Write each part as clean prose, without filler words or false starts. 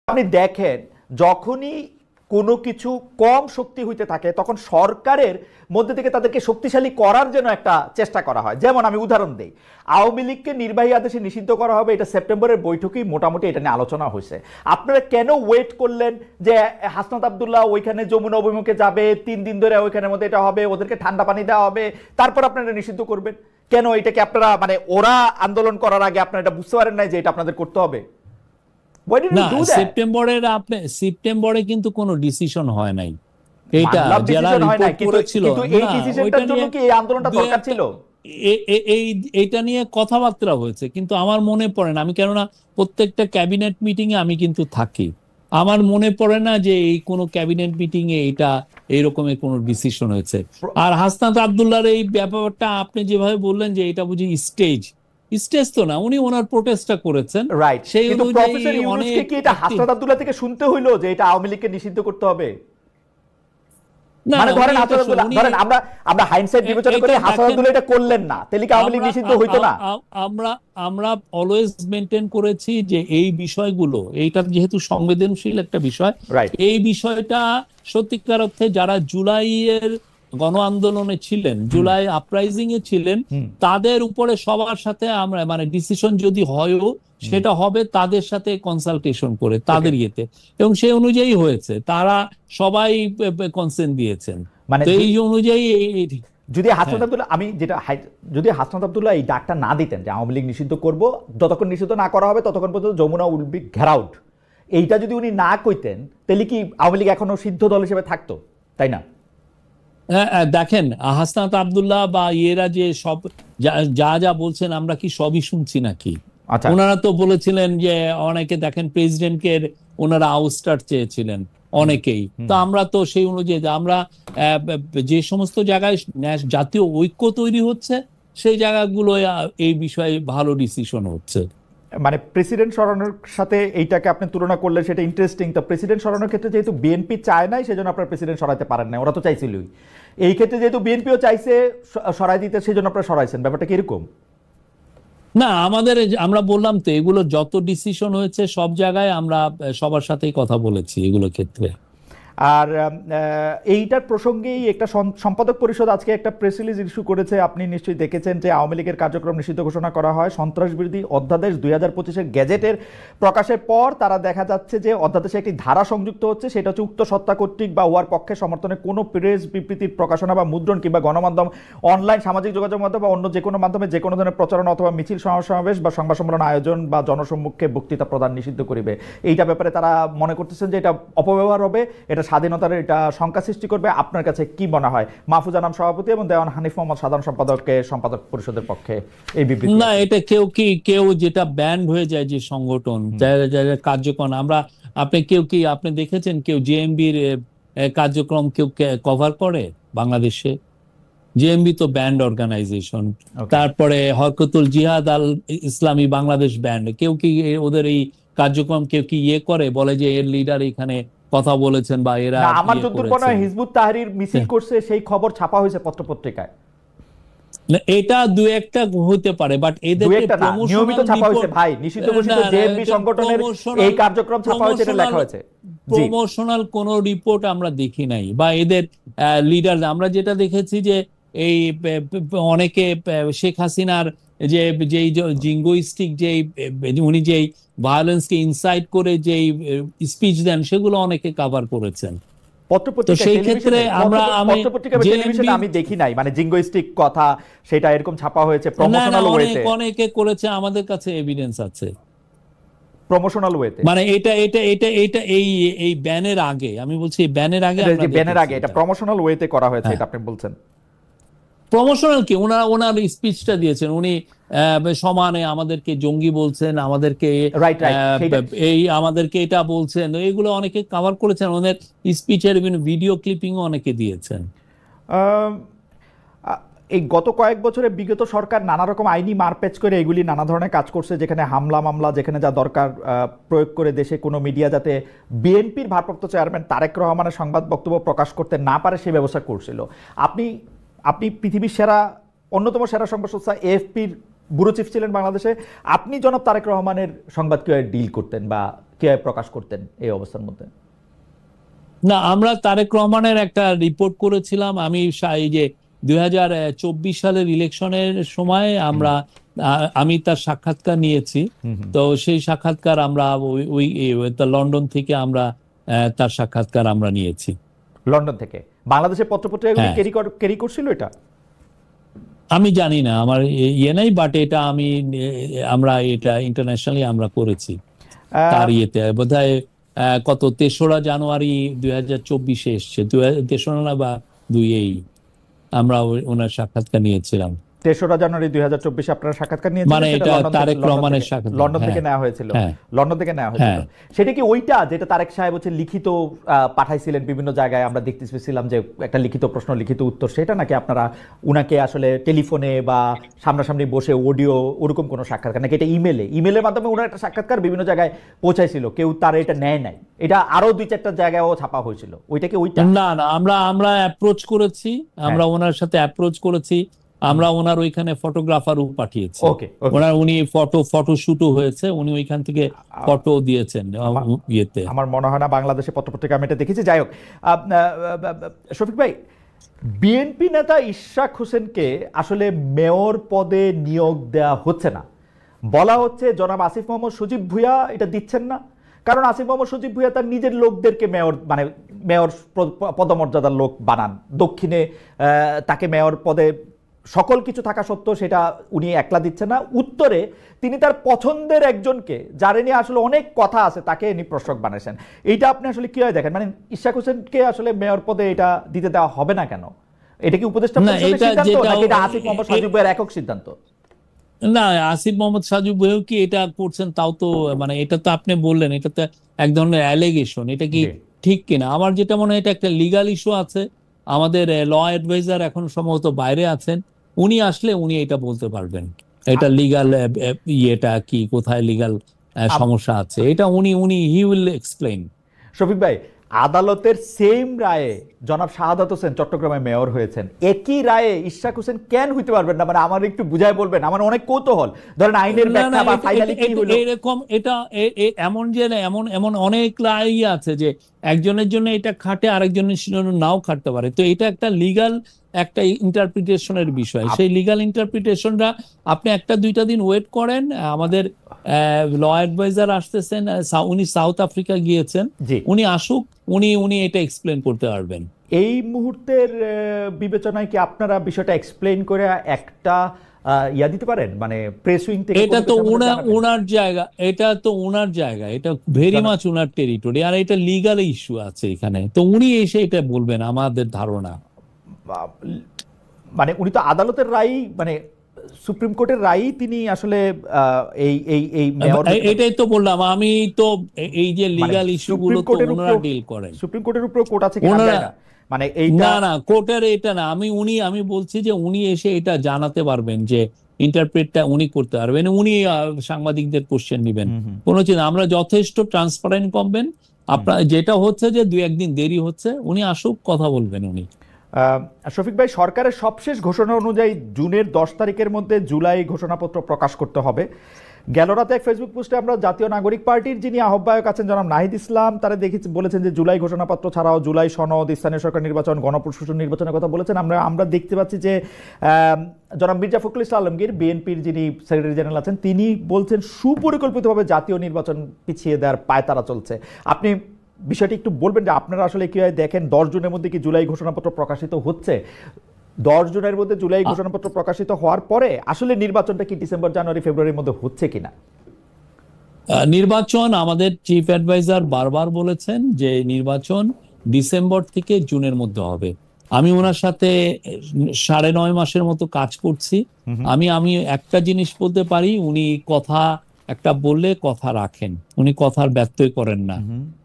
আপনি দেখেন যখনই কোনো কিছু কম শক্তি হইতে থাকে তখন সরকারের মধ্যে থেকে তাদেরকে শক্তিশালী করার জন্য একটা চেষ্টা করা হয়। যেমন আমি উদাহরণ দেই, আওয়ামী লীগকে নির্বাহী আদেশে নিষিদ্ধ করা হবে, এটা সেপ্টেম্বরের বৈঠকেই মোটামুটি এটা নিয়ে আলোচনা হয়েছে। আপনারা কেন ওয়েট করলেন যে হাসনাত আব্দুল্লাহ ওইখানে যমুনা অভিমুখে যাবে, 3 দিন ধরে ওইখানের মধ্যে এটা হবে, ওদেরকে ঠান্ডা পানি দেওয়া হবে, তারপর আপনারা নিষিদ্ধ করবেন? কেন এটাকে আপনারা মানে ওরা আন্দোলন করার আগে আপনারা এটা বুঝতে পারেন নাই যে এটা আপনাদের করতে হবে? সেপ্টেম্বরে কিন্তু কোনো ডিসিশন হয় নাই। এটা যারা রিপোর্ট করেছিল এইটা নিয়ে কথাবার্তা হয়েছে, কিন্তু আমার মনে পড়ে না, আমি কেননা প্রত্যেকটা ক্যাবিনেট মিটিং এ আমি কিন্তু থাকি, আমার মনে পড়ে না যে এই কোনো ক্যাবিনেট মিটিং এ এটা এইরকমের কোনো ডিসিশন হয়েছে। আর হাসনাত আব্দুল্লাহর এই ব্যাপারটা আপনি যেভাবে বললেন যে এটা বুঝি স্টেজ তো না, উনি ওনার প্রোটেস্টটা করেছেন, রাইট। কিন্তু প্রফেসর ইউনূসকে কি এটা হাসনাত আব্দুল্লাহ থেকে শুনতে হইলো যে এটা আওয়ামী লীগকে নিষিদ্ধ করতে হবে? মানে ধরেন হাসনাত আব্দুল্লাহ, ধরেন আমরা হাইন্ডসাইট বিবেচনা করে হাসনাত আব্দুল্লাহ এটা করলেন না, তাহলে কি আওয়ামী লীগ নিষিদ্ধ হইতো না? আমরা অলওয়েজ মেইনটেইন করেছি যে এই বিষয়গুলো, এইটা যেহেতু সংবেদনশীল একটা বিষয়, এই বিষয়টা সত্যিকার অর্থে যারা জুলাইয়ের গণ আন্দোলনে ছিলেন, জুলাই আপরাইজিং এ ছিলেন, তাদের উপরে সবার সাথে আমরা মানে ডিসিশন যদি হয়ও সেটা হবে তাদের সাথে কনসালটেশন করে, তাদের ইয়েতে, এবং সেই অনুযায়ী হয়েছে, তারা সবাই কনসেন্ট দিয়েছেন। মানে এই অনুযায়ী যদি হাসনাত আব্দুল্লাহ, আমি যেটা যদি হাসনাত আব্দুল্লাহ এই ডাকটা না দিতেন যে আওয়ামী লীগ নিষিদ্ধ করব, যতক্ষণ নিষিদ্ধ না করা হবে ততক্ষণ পর্যন্ত যমুনা উইল বি ঘেরাউট, এইটা যদি উনি না কইতেন তাহলে কি আওয়ামী লীগ এখনো সিদ্ধ দল হিসেবে থাকতো, তাই না? দেখেন হাসনাত আব্দুল্লাহ বা ইয়েরা যে সব যা বলছেন আমরা কি সবই শুনছি নাকি? ওনারা তো বলেছিলেন যে অনেকে দেখেন প্রেসিডেন্টকে ওনারা আউটস্টার চেয়েছিলেন অনেকেই, তো আমরা তো সেই অনুযায়ী আমরা যে সমস্ত জায়গায় জাতীয় ঐক্য তৈরি হচ্ছে সেই জায়গাগুলো এই বিষয়ে ভালো ডিসিশন হচ্ছে। মানে প্রেসিডেন্ট সরানোর সাথে এইটাকে আপনি তুলনা করলে সেটা ইন্টারেস্টিং। তো প্রেসিডেন্ট সরানোর ক্ষেত্রে যেহেতু বিএনপি চায় নাই সেজন্য আপনারা প্রেসিডেন্ট সরাইতে পারেন না, ওরা তো চাইছিলই। এই ক্ষেত্রে যেহেতু বিএনপিও চাইছে সরাই দিতে, সেজন্য আপনারা সরাইছেন, ব্যাপারটা কিরকম? না, আমরা বললাম তো এগুলো যত ডিসিশন হয়েছে সব জায়গায় আমরা সবার সাথেই কথা বলেছি এগুলো ক্ষেত্রে। আর এইটার প্রসঙ্গেই একটা সম্পাদক পরিষদ আজকে একটা প্রেস রিলিজ ইস্যু করেছে, আপনি নিশ্চয়ই দেখেছেন, যে আওয়ামী লীগের কার্যক্রম নিষিদ্ধ ঘোষণা করা হয়। সন্ত্রাসবিরোধী অধ্যাদেশ 2025-এর গেজেটের প্রকাশের পর তারা দেখা যাচ্ছে যে অধ্যাদেশে একটি ধারা সংযুক্ত হচ্ছে, সেটা হচ্ছে উক্ত সত্তা কর্তৃক বা উহার পক্ষে সমর্থনে কোনো প্রেস বিবৃতির প্রকাশনা বা মুদ্রণ কিংবা গণমাধ্যম, অনলাইন সামাজিক যোগাযোগ মাধ্যম বা অন্য যে কোনো মাধ্যমে যে কোনো ধরনের প্রচারণা অথবা মিছিল সমাবেশ বা সংবাদ সম্মেলন আয়োজন বা জনসম্মুখে বক্তৃতা প্রদান নিষিদ্ধ করিবে। এইটা ব্যাপারে তারা মনে করতেছেন যে এটা অপব্যবহার হবে, এটা স্বাধীনতার এটা শঙ্কা সৃষ্টি করবে। আপনার কাছে কি মনে হয়? মাহফুজ আনাম সভাপতি এবং দেওয়ান হানিফ মোহাম্মদ সাধারণ সম্পাদক পরিষদের পক্ষে এই বিবৃতি। না, এটা কেউ যেটা ব্যান্ড হয়ে যায় যে সংগঠন যারা কার্যক্রম, আপনি দেখেছেন কেউ জেএমবির কার্যক্রম কেউ কভার করে বাংলাদেশে? জেএমবি তো ব্যান্ড অর্গানাইজেশন। তারপরে হরকতুল জিহাদ আল ইসলামী বাংলাদেশ ব্যান্ড, কেউ কি ওদের এই কার্যক্রম কেউ কি করে বলে যে এর লিডার এখানে কথা বলেছেন বা এরা? আমার যতদূর মনে হয় হিজবুত তাহরির মিছিল করছে, সেই খবর ছাপা হয়েছে পত্রপত্রিকায়। এটা দুই একটা হতে পারে, বাট এদের নিয়মিত ছাপা হয়েছে ভাই, নিষিদ্ধ ঘোষিত জেএমবি সংগঠনের এই কার্যক্রম ছাপা হয়েছে, এটা লেখা হয়েছে। প্রমোশনাল কোন রিপোর্ট আমরা দেখি নাই, বা এদের লিডার আমরা যেটা দেখেছি যে এই অনেকে শেখ হাসিনার যেই জিঙ্গোইস্টিক উনি যেই ভায়োলেন্সকে ইনসাইট করে যেই স্পিচ দেন সেগুলো অনেকে কভার করেছেন। আমি দেখি নাই মানে জিঙ্গোইস্টিক কথা সেটা এরকম ছাপা হয়েছে প্রমোশনাল ওয়েতে, অনেকে করেছে, আমাদের কাছে এভিডেন্স আছে প্রমোশনাল ওয়েতে। মানে এটা এই ব্যানের আগে, আমি বলছি ব্যানের আগে এটা প্রমোশনাল ওয়েতে করা হয়েছে, এটা আপনি বলছেন। প্রমোশনাল কি, ওনার স্পিচটা দিয়েছেন, উনি সমানে আমাদেরকে জঙ্গি বলছেন, আমাদেরকে আমাদেরকে এটা বলছেন, এগুলো অনেকে কভার করেছেন, ওনার স্পিচের ভিডিও ক্লিপিং অনেকে দিয়েছেন। এই গত কয়েক বছরে বিগত সরকার নানা রকম আইনি মারপ্যাচ করে এগুলি নানা ধরনের কাজ করছে, যেখানে হামলা মামলা যেখানে যা দরকার প্রয়োগ করে দেশে কোনো মিডিয়া যাতে বিএনপির ভারপ্রাপ্ত চেয়ারম্যান তারেক রহমানের সংবাদ বক্তব্য প্রকাশ করতে না পারে সেই ব্যবস্থা করছিল। আপনি পৃথিবীর অন্যতম সেরা সংবাদ সংস্থা এএফপির ব্যুরো চিফ ছিলেন বাংলাদেশে, আপনি জনাব তারেক রহমানের সংবাদ কিভাবে ডিল করতেন বা কিভাবে প্রকাশ করতেন এই অবস্থার মধ্যে? না, আমরা তারেক রহমানের একটা রিপোর্ট করেছিলাম। আমি এই যে 2024 সালের ইলেকশনের সময় আমি তার সাক্ষাৎকার নিয়েছি। তো সেই সাক্ষাৎকার আমরা ওই লন্ডন থেকে আমরা তার সাক্ষাৎকার আমরা নিয়েছি। লন্ডন থেকে বাংলাদেশের পত্রপত্রিকাগুলি ক্যারি করছিল এটা? আমি জানি না, আমার ইয়ে নাই, বাট এটা আমরা এটা ইন্টারন্যাশনালি আমরা করেছি। তার ইয়েতে বোধহয় কত 3রা জানুয়ারি 2024 এসছে, 3রা বা 2 আমরা ওনার সাক্ষাৎকার নিয়েছিলাম। 3রা জানুয়ারি 2024 আপনারা সাক্ষাৎকার নিয়েছিলেন, মানে এটা তারেক রহমানের সাক্ষাৎকার লন্ডন থেকে নেওয়া হয়েছিল। লন্ডন থেকে নেওয়া হয়েছিল। সেটা কি ওইটা যেটা তারেক সাহেব হচ্ছে লিখিত পাঠাইছিলেন বিভিন্ন জায়গায়, আমরা দেখতে পেয়েছিলাম যে একটা লিখিত প্রশ্ন লিখিত উত্তর, সেটা নাকি আপনারা উনাকে আসলে টেলিফোনে বা সামনাসামনি বসে অডিও ওরকম কোনো সাক্ষাৎকার, নাকি এটা ইমেলের মাধ্যমে ওনার একটা সাক্ষাৎকার বিভিন্ন জায়গায় পৌঁছাইছিল, কেউ তার এটা নেয় নাই, এটা আরো 2-4টা জায়গায়ও ছাপা হয়েছিল, ওইটা কি ওইটা? না না, আমরা অ্যাপ্রোচ করেছি, আমরা ওনার সাথে অ্যাপ্রোচ করেছি, আমরা ওনার ওইখানে ফটোগ্রাফারও পাঠিয়েছি। উনি ফটো শুটও হয়েছে, উনি ওইখান থেকে ফটো দিয়েছেন ইয়েতে। আমার মনে হয় না বাংলাদেশে পত্রপত্রিকা আমি এটা দেখেছি। যাই হোক, শফিক ভাই, বিএনপি নেতা ইশরাক হোসেনকে আসলে মেয়র পদে নিয়োগ দেওয়া হচ্ছে না, বলা হচ্ছে জনাব আসিফ মোহাম্মদ সজীব ভুঁইয়া এটা দিচ্ছেন না, কারণ আসিফ মোহাম্মদ সজীব ভুঁইয়া তার নিজের লোকদেরকে মেয়র পদমর্যাদার লোক বানান। দক্ষিণে তাকে মেয়র পদে সকল কিছু থাকা সত্ত্বেও সেটা উনি একলা দিচ্ছেন না, উত্তরে তিনি তার পছন্দের একজনকে, যারে নিয়ে আসলে অনেক কথা আছে, তাকে ইনি প্রশাসক বানাইছেন। এইটা আপনি আসলে কিভাবে দেখেন? মানে ইশরাক হোসেনকে আসলে মেয়র পদে এটা দিতে দেওয়া হবে না কেন? এটা কি উপদেষ্টা পরিষদের সিদ্ধান্ত নাকি এটা আসিফ মোহাম্মদ সজীব ভুঁইয়ার একক সিদ্ধান্ত? না, আসিফ মোহাম্মদ সজীব ভুঁইয়া কি এটা করছেন তাও তো, মানে এটা তো আপনি বললেন এটা তো এক ধরনের অ্যালিগেশন, এটা কি ঠিক কিনা? আমার যেটা মনে হয় এটা একটা লিগাল ইস্যু আছে। আমাদের ল অ্যাডভাইজার এখন সম্ভবত বাইরে আছেন, উনি আসলে উনি এটা বলতে পারবেন এটা লিগাল ইয়েটা কি, কোথায় লিগাল সমস্যা আছে, এটা উনি হি উইল এক্সপ্লেইন। শফিক ভাই, আদালতের সেম রায়ে জনাব শাহাদাত হোসেন চট্টগ্রামে মেয়র হয়েছেন, একই রায়ে ইশরাক হোসেন কেন হইতে পারবেন না? মানে আমার একটু বুঝায় বলবেন, আমার অনেক কৌতূহল। ধরেন আইনের ব্যাখ্যা বা ফাইনালি কি হলো এরকম, এটা এমন যে এমন অনেক রায় আছে যে একজনের জন্য এটা খাটে, আরেকজনের জন্য নাও খাটতে পারে। তো এটা একটা লিগাল একটা ইন্টারপ্রিটেশনের বিষয়। সেই লিগাল ইন্টারপ্রিটেশনটা আপনি 1-2টা দিন ওয়েট করেন। আমাদের ল অ্যাডভাইজার আসতেছেন, উনি সাউথ আফ্রিকা গিয়েছেন, উনি আসুক, উনি এটা এক্সপ্লেন করতে পারবেন। এই মুহূর্তের বিবেচনায় কি আপনারা বিষয়টা এক্সপ্লেন করে একটা ইয়া দিতে পারেন, মানে প্রেস উইং থেকে? এটা তো ওনার জায়গা, এটা ভেরি মাচ ওনার টেরিটরি, আর এটা লিগাল ইস্যু আছে এখানে, তো উনি এসে এটা বলবেন আমাদের ধারণা। মানে উনি তো আদালতের রায়, মানে সুপ্রিম কোর্টের রায় তিনি আসলে এটাই তো বললাম আমি, তো এই যে লিগাল ইস্যুগুলো তো ওনারা ডিল করেন। সুপ্রিম কোর্টের উপর কোর্ট আছে কিনা জানি না, মানে এইটা না কোর্টের এটা না, আমি বলছি যে উনি এসে এটা জানাতে পারবেন, যে ইন্টারপ্রেটটা উনি করতে পারবেন, উনি সাংবাদিকদের কোশ্চেন নেবেন, কোনো চিন্তা। আমরা যথেষ্ট ট্রান্সপারেন্ট করবেন। আপনার যেটা হচ্ছে যে 2-1 দিন দেরি হচ্ছে, উনি আসুক, কথা বলবেন উনি। শফিক ভাই, সরকারের সবশেষ ঘোষণা অনুযায়ী জুনের 10 তারিখের মধ্যে জুলাই ঘোষণাপত্র প্রকাশ করতে হবে। গেল রাতে এক ফেসবুক পোস্টে আমরা জাতীয় নাগরিক পার্টির যিনি আহ্বায়ক আছেন জনাব নাহিদ ইসলাম, তারা বলেছেন যে জুলাই ঘোষণাপত্র ছাড়াও জুলাই সনদ, স্থানীয় সরকার নির্বাচন, গণপ্রশাসন নির্বাচনের কথা বলেছেন। আমরা দেখতে পাচ্ছি যে জনাব মির্জা ফখরুল ইসলাম আলমগীর, বিএনপির যিনি সেক্রেটারি জেনারেল আছেন, তিনি বলছেন সুপরিকল্পিতভাবে জাতীয় নির্বাচন পিছিয়ে দেওয়ার পায়তারা চলছে। আপনি বিষয়টি একটু বলবেন যে আপনারা আসলে কিভাবে দেখেন? 10 জুনের মধ্যে কি জুলাই ঘোষণাপত্র প্রকাশিত হচ্ছে? 10 জুনের মধ্যে জুলাই ঘোষণাপত্র প্রকাশিত হওয়ার পরে আসলে নির্বাচনটা কি ডিসেম্বর, জানুয়ারি, ফেব্রুয়ারির মধ্যে হচ্ছে কিনা? নির্বাচন, আমাদের চিফ অ্যাডভাইজার বারবার বলেছেন যে নির্বাচন ডিসেম্বর থেকে জুনের মধ্যে হবে। আমি ওনার সাথে 9.5 মাসের মতো কাজ করছি। আমি একটা জিনিস বলতে পারি, উনি কথা একটা বললে কথা রাখেন, উনি কথার ব্যত্যয় করেন না।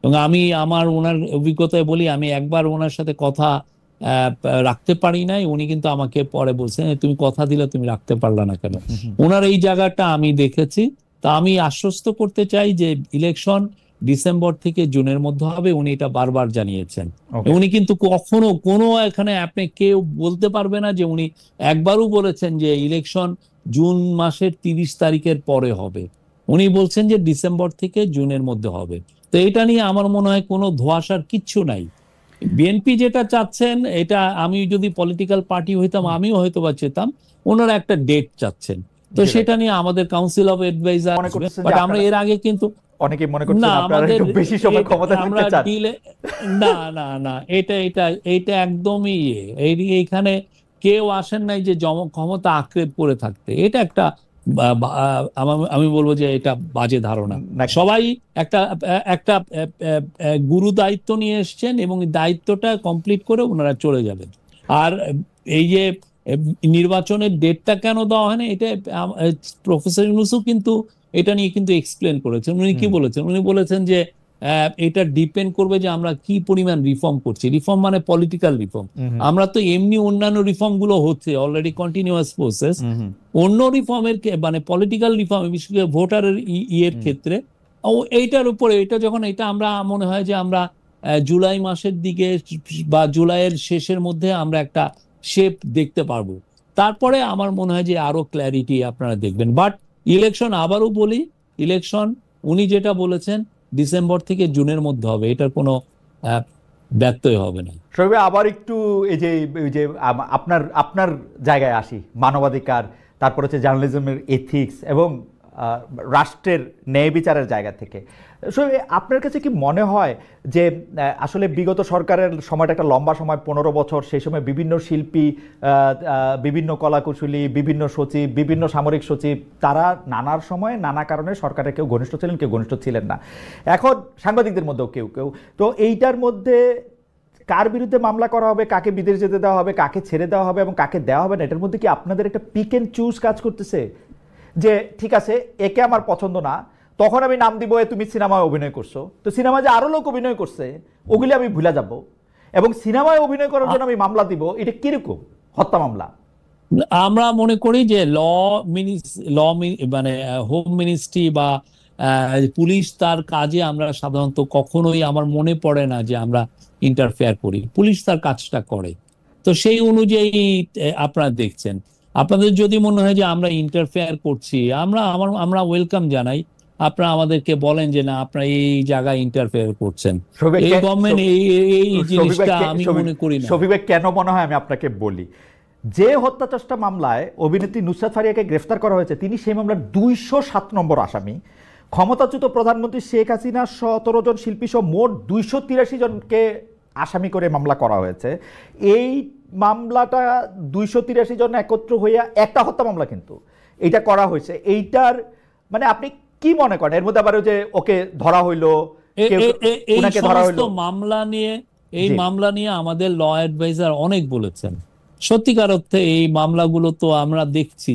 এবং আমি ওনার অভিজ্ঞতায় বলি, আমি একবার ওনার সাথে কথা রাখতে পারি নাই, উনি কিন্তু আমাকে পরে বলছেন তুমি কথা দিলে তুমি রাখতে পারলা না কেন। ওনার এই জায়গাটা আমি দেখেছি। তা আমি আশ্বস্ত করতে চাই যে ইলেকশন ডিসেম্বর থেকে জুনের মধ্যে হবে, উনি এটা বারবার জানিয়েছেন। উনি কিন্তু কখনো কোনো এখানে আপনি কেউ বলতে পারবে না যে উনি একবারও বলেছেন যে ইলেকশন জুন মাসের 30 তারিখের পরে হবে। উনি বলছেন যে ডিসেম্বর থেকে জুনের মধ্যে হবে। তো এটা নিয়ে আমার মনে হয় কোনো ধোঁয়াশার কিচ্ছু নাই। বিএনপি যেটা চাচ্ছেন, এটা আমি যদি পলিটিক্যাল পার্টি হইতাম আমিও হয়তো বা চেতাম, ওনারা একটা ডেট চাচ্ছেন। তো সেটা নিয়ে আমাদের কাউন্সিল অফ অ্যাডভাইজার, বাট আমরা এর আগে কিন্তু অনেকে মনে করছেন না আপনারা একটু বেশি সময় ক্ষমতা আমরা থাকতে চান। ডিলে না না না, এটা একদমই এইখানে কেউ আসেন নাই যে ক্ষমতা আঁকড়ে পড়ে থাকতে। এটা একটা আমি বলবো যে এটা বাজে ধারণা। সবাই একটা একটা গুরু দায়িত্ব নিয়ে এসছেন এবং দায়িত্বটা কমপ্লিট করে ওনারা চলে যাবেন। আর এই যে নির্বাচনের ডেটটা কেন দেওয়া হয় না, এটা প্রফেসর ইউনূসও কিন্তু এটা নিয়ে কিন্তু এক্সপ্লেন করেছেন। উনি কি বলেছেন? উনি বলেছেন যে এটা ডিপেন্ড করবে যে আমরা কি পরিমাণ রিফর্ম করছি। রিফর্ম মানে পলিটিক্যাল রিফর্ম। আমরা তো এমনি অন্যান্য রিফর্ম গুলো হচ্ছে অলরেডি কন্টিনিউয়াস প্রসেস। অন্য রিফর্মের মানে পলিটিক্যাল রিফর্ম, বিশেষ করে ভোটারের ইয়ের ক্ষেত্রে এইটার উপরে, এটা যখন এটা আমরা মনে হয় যে আমরা জুলাই মাসের দিকে বা জুলাইয়ের শেষের মধ্যে আমরা একটা শেপ দেখতে পারবো। তারপরে আমার মনে হয় যে আরো ক্ল্যারিটি আপনারা দেখবেন। বাট ইলেকশন, আবারও বলি, ইলেকশন উনি যেটা বলেছেন ডিসেম্বর থেকে জুনের মধ্যে হবে, এটার কোনো ব্যত্যয় হবে না। শরীফ ভাই, আবার একটু এই যে আপনার জায়গায় আসি, মানবাধিকার, তারপর হচ্ছে জার্নালিজমের এথিক্স এবং রাষ্ট্রের ন্যায় বিচারের জায়গা থেকে। আপনার কাছে কি মনে হয় যে আসলে বিগত সরকারের সময়টা একটা লম্বা সময়, 15 বছর, সেই সময় বিভিন্ন শিল্পী, বিভিন্ন কলাকুশলী, বিভিন্ন সচিব, বিভিন্ন সামরিক সচিব, তারা নানার সময় নানা কারণে সরকারের কেউ ঘনিষ্ঠ ছিলেন, কেউ ঘনিষ্ঠ ছিলেন না। এখন সাংবাদিকদের মধ্যেও কেউ কেউ। তো এইটার মধ্যে কার বিরুদ্ধে মামলা করা হবে, কাকে বিদেশ যেতে দেওয়া হবে, কাকে ছেড়ে দেওয়া হবে এবং কাকে দেওয়া হবে না, এটার মধ্যে কি আপনাদের একটা পিক অ্যান্ড চুজ কাজ করতেছে? যে ঠিক আছে, একে আমার পছন্দ না, তখন আমি নাম দিব তুমি সিনেমায় অভিনয় করছো, তো সিনেমায় যে আরো লোক অভিনয় করছে ওগুলি আমি ভুলে যাব, এবং সিনেমায় অভিনয় করার জন্য আমি মামলা দিব, এটা কিরকম হত্যা মামলা? আমরা মনে করি যে মানে হোম মিনিস্ট্রি বা পুলিশ তার কাজে আমরা সাধারণত কখনোই, আমার মনে পড়ে না যে আমরা ইন্টারফেয়ার করি। পুলিশ তার কাজটা করে, তো সেই অনুযায়ী আপনারা দেখছেন। আপনাদের যদি মনে হয় যে আমরা ইন্টারফেয়ার করছি, আমরা ওয়েলকাম জানাই। আপনারা আমাদেরকে বলেন যে না, আপনারা এই জায়গায় ইন্টারফেয়ার করছেন। এই গভর্নমেন্ট এই জিনিসটা আমি মনে করি না। শফিক ভাই, কেন মনে হয় আমি আপনাকে বলি, যে হত্যা চেষ্টা মামলায় অভিনেত্রী নুসরাত ফারিয়াকে গ্রেফতার করা হয়েছে, তিনি সেই মামলার 207 নম্বর আসামি। ক্ষমতাচ্যুত প্রধানমন্ত্রী শেখ হাসিনা 17 জন শিল্পী সহ মোট 283 জনকে আসামি করে মামলা করা হয়েছে। এই মামলাটা 283 জন একত্র হইয়া একটা হত্যা মামলা কিন্তু এইটা করা হয়েছে। এইটার মানে আপনি কি মনে করেন? এর মধ্যে আবার যে ওকে ধরা হইলো, ওনাকে ধরা হইলো, মামলা নিয়ে আমাদের ল অ্যাডভাইজার অনেক বলেছেন। সত্যিকার অর্থে এই মামলাগুলো তো আমরা দেখছি